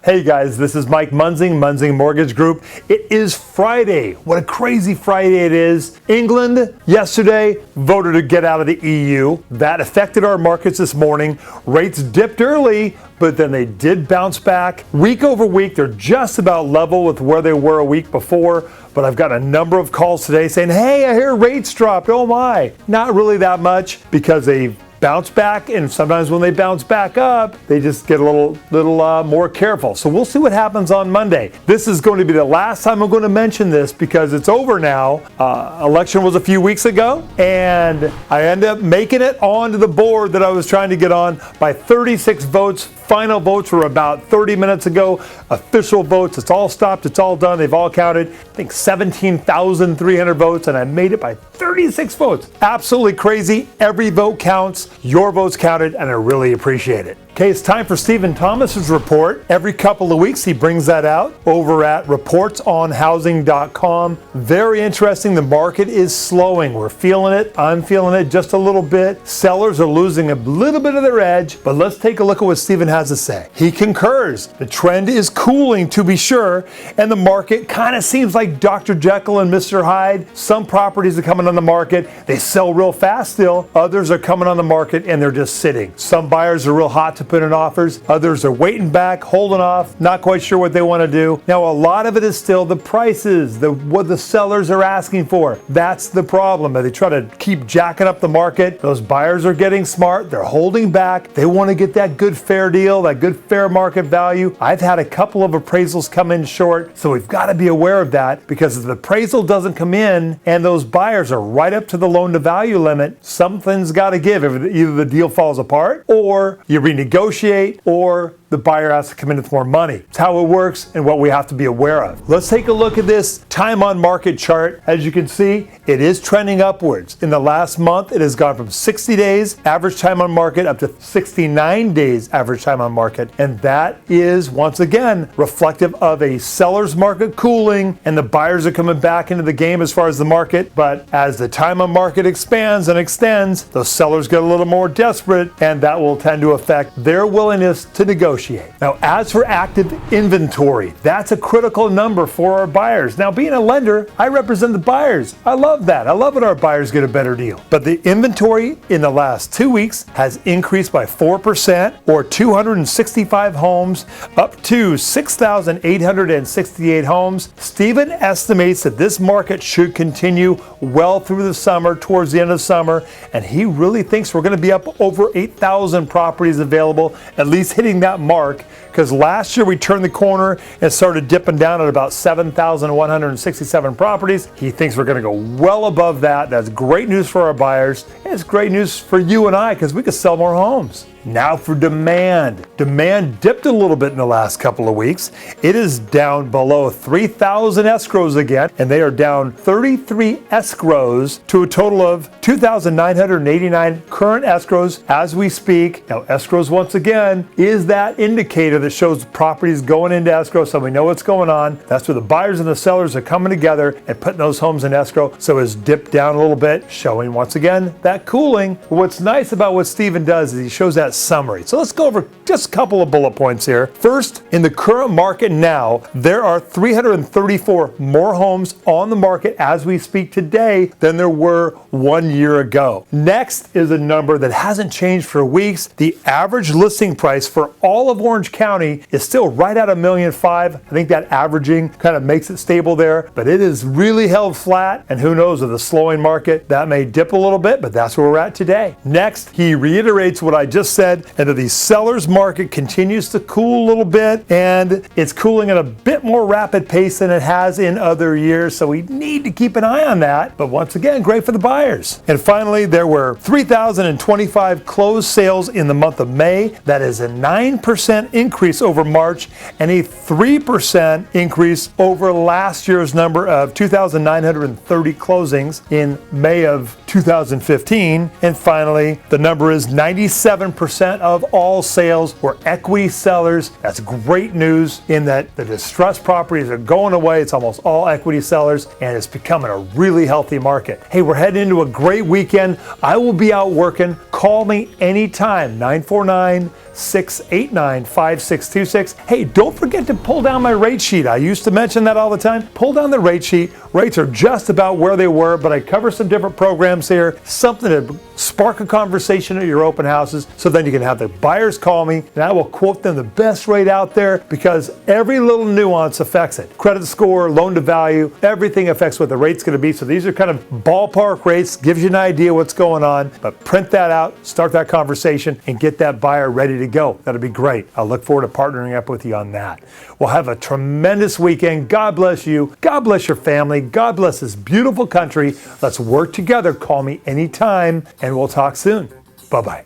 Hey guys, this is Mike Munzing, Munzing Mortgage Group. It is Friday. What a crazy Friday it is. England yesterday voted to get out of the EU. That affected our markets this morning. Rates dipped early, but then they did bounce back. Week over week, they're just about level with where they were a week before. But I've got a number of calls today saying, hey, I hear rates dropped. Oh my. Not really that much because they've bounce back, and sometimes when they bounce back up, they just get a little more careful. So we'll see what happens on Monday. This is going to be the last time I'm going to mention this because it's over now. Election was a few weeks ago, and I ended up making it onto the board that I was trying to get on by 36 votes. Final votes were about 30 minutes ago. Official votes, it's all stopped, it's all done. They've all counted, I think 17,300 votes, and I made it by 36 votes. Absolutely crazy. Every vote counts. Your votes counted, and I really appreciate it. Okay, it's time for Stephen Thomas's report. Every couple of weeks, he brings that out over at reportsonhousing.com. Very interesting. The market is slowing. We're feeling it. I'm feeling it just a little bit. Sellers are losing a little bit of their edge, but let's take a look at what Stephen has to say. He concurs. The trend is cooling, to be sure, and the market kind of seems like Dr. Jekyll and Mr. Hyde. Some properties are coming on the market. They sell real fast still. Others are coming on the market, and they're just sitting. Some buyers are real hot to put in offers. Others are waiting back, holding off, not quite sure what they want to do. Now, a lot of it is still the prices, what the sellers are asking for. That's the problem. They try to keep jacking up the market. Those buyers are getting smart. They're holding back. They want to get that good fair deal, that good fair market value. I've had a couple of appraisals come in short, so we've got to be aware of that because if the appraisal doesn't come in and those buyers are right up to the loan to value limit, something's got to give. Either the deal falls apart or you renegotiate or the buyer has to come in with more money. It's how it works and what we have to be aware of. Let's take a look at this time on market chart. As you can see, it is trending upwards. In the last month, it has gone from 60 days average time on market up to 69 days average time on market. And that is, once again, reflective of a seller's market cooling and the buyers are coming back into the game as far as the market. But as the time on market expands and extends, those sellers get a little more desperate, and that will tend to affect their willingness to negotiate. Now, as for active inventory, that's a critical number for our buyers. Now, being a lender, I represent the buyers. I love that. I love when our buyers get a better deal. But the inventory in the last 2 weeks has increased by 4%, or 265 homes, up to 6,868 homes. Stephen estimates that this market should continue well through the summer, towards the end of summer, and he really thinks we're going to be up over 8,000 properties available, at least hitting that mark, because last year we turned the corner and started dipping down at about 7,167 properties. He thinks we're going to go well above that. That's great news for our buyers. And it's great news for you and I because we could sell more homes. Now for demand. Demand dipped a little bit in the last couple of weeks. It is down below 3,000 escrows again, and they are down 33 escrows to a total of 2,989 current escrows as we speak. Now, escrows, once again, is that indicator that shows properties going into escrow, so we know what's going on. That's where the buyers and the sellers are coming together and putting those homes in escrow. So it's dipped down a little bit, showing once again that cooling. What's nice about what Stephen does is he shows that summary. So let's go over just a couple of bullet points here. First, in the current market now, there are 334 more homes on the market as we speak today than there were 1 year ago. Next is a number that hasn't changed for weeks. The average listing price for all of Orange County is still right at $1.5 million. I think that averaging kind of makes it stable there, but it is really held flat, and who knows, with a slowing market, that may dip a little bit, but that's where we're at today. Next, he reiterates what I just said, and that the seller's market continues to cool a little bit, and it's cooling at a bit more rapid pace than it has in other years, so we need to keep an eye on that. But once again, great for the buyers. And finally, there were 3,025 closed sales in the month of May. That is a 9% increase over March and a 3% increase over last year's number of 2,930 closings in May of 2015. And finally, the number is 97% of all sales were equity sellers. That's great news in that the distressed properties are going away. It's almost all equity sellers, and it's becoming a really healthy market. Hey, we're heading into a great weekend. I will be out working. Call me anytime, 949-689-5626. Hey, don't forget to pull down my rate sheet. I used to mention that all the time. Pull down the rate sheet. Rates are just about where they were, but I cover some different programs here, something to spark a conversation at your open houses, so then you can have the buyers call me and I will quote them the best rate out there, because every little nuance affects it. Credit score, loan to value, everything affects what the rate's going to be. So these are kind of ballpark rates, gives you an idea what's going on, but print that out, start that conversation, and get that buyer ready to go. That'll be great. I look forward to partnering up with you on that. We'll have a tremendous weekend. God bless you. God bless your family. God bless this beautiful country. Let's work together. Call me anytime, and we'll talk soon. Bye-bye.